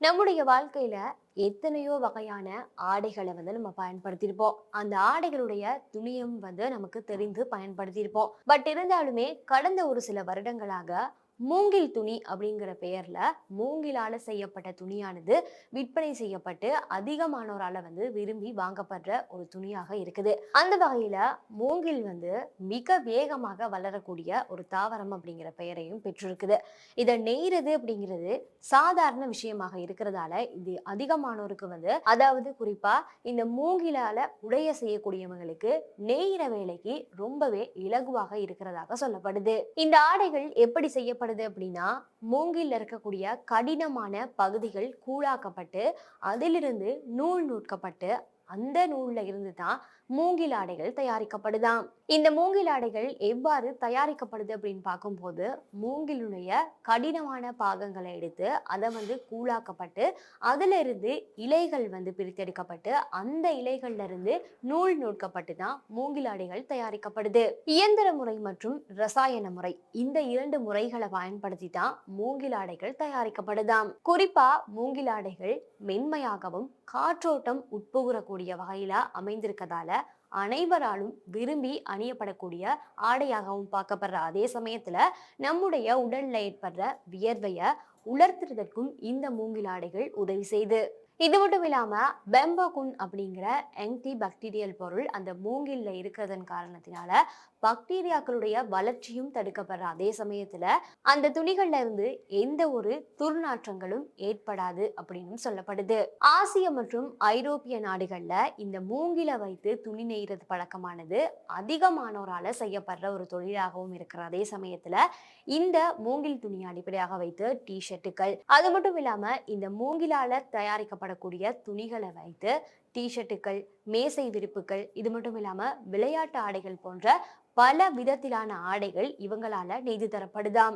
நம்முடைய வாழ்க்கையில எத்தனையோ வகையான ஆடைகளை நம்ம பயன்படுத்தியிருப்போம். அந்த ஆடைகளுடைய துணியும் நமக்கு தெரிந்து பயன்படுத்தியிருப்போம். பட் இருந்தாலுமே கடந்த ஒரு சில வருடங்களாக மூங்கில் துணி அப்படிங்கிற பெயர்ல மூங்கிலால செய்யப்பட்ட துணியானது விற்பனை செய்யப்பட்டு அதிகமானோரால விரும்பி வாங்கப்படுற ஒரு துணியாக இருக்குது. அந்த வகையில மூங்கில் மிக வேகமாக வளரக்கூடிய ஒரு தாவரம் அப்படிங்கிற பெயரையும் பெற்றிருக்குது. இதை நெய்றது அப்படிங்கிறது சாதாரண விஷயமாக இருக்கிறதால இது அதிகமானோருக்கு அதாவது குறிப்பா இந்த மூங்கிலால உடைய செய்யக்கூடியவங்களுக்கு நெய்கிற வேலைக்கு ரொம்பவே இலகுவாக இருக்கிறதாக சொல்லப்படுது. இந்த ஆடைகள் எப்படி செய்யப்படுது அப்படின்னா, மூங்கில்ல இருக்கக்கூடிய கடினமான பகுதிகள் கூழாக்கப்பட்டு அதிலிருந்து நூல் நூற்கப்பட்டு அந்த நூல்ல இருந்து தான் மூங்கில் ஆடைகள் தயாரிக்கப்படுதாம். இந்த மூங்கில் ஆடைகள் எவ்வாறு தயாரிக்கப்படுது அப்படின்னு பார்க்கும்போது, மூங்கிலுடைய கடினமான பாகங்களை எடுத்து அதை கூழாக்கப்பட்டு அதுல இருந்து இலைகள் பிரித்தெடுக்கப்பட்டு அந்த இலைகள்ல இருந்து நூல் நூற்கப்பட்டு தான் மூங்கில் ஆடைகள் தயாரிக்கப்படுது. இயந்திர முறை மற்றும் ரசாயன முறை இந்த இரண்டு முறைகளை பயன்படுத்தி தான் மூங்கில் ஆடைகள் தயாரிக்கப்படுதாம். குறிப்பா மூங்கில் ஆடைகள் மென்மையாகவும் காற்றோட்டம் உட்புகரக்கூடிய வகையில அமைந்திருக்கதால அனைவராலும் விரும்பி அணியப்படக்கூடிய ஆடையாகவும் பார்க்கப்படுற அதே சமயத்துல நம்முடைய உடல்ல ஏற்படுற வியர்வைய உலர்த்துறதற்கும் இந்த மூங்கில் ஆடைகள் உதவி செய்து. இது மட்டும் இல்லாம பெம்பகுன் அப்படிங்கிற ஆன்டி பாக்டீரியல் பொருள் அந்த மூங்கில்ல இருக்கிறதன் காரணத்தினால பாக்டீரியாக்களுடைய வளர்ச்சியும் தடுக்கப்படுற அதே சமயத்துல அந்த துணிகள்ல இருந்து எந்த ஒரு துர்நாற்றங்களும் ஏற்படாது அப்படின்னு சொல்லப்படுது. ஆசிய மற்றும் ஐரோப்பிய நாடுகள்ல இந்த மூங்கில வைத்து துணி நெய்கிறது பழக்கமானது அதிகமானோரால செய்யப்படுற ஒரு தொழிலாகவும் இருக்கிற அதே சமயத்துல இந்த மூங்கில் துணியை அடிப்படையாக வைத்து டி-ஷர்ட்டுகள், அது மட்டும் இல்லாம இந்த மூங்கிலால தயாரிக்கப்படக்கூடிய துணிகளை வைத்து டி-ஷர்ட்டுகள், மேசை விரிப்புகள், இது மட்டும் இல்லாம விளையாட்டு ஆடைகள் போன்ற பல விதத்திலான ஆடைகள் இவங்களால நெய்து தரப்படுதாம்.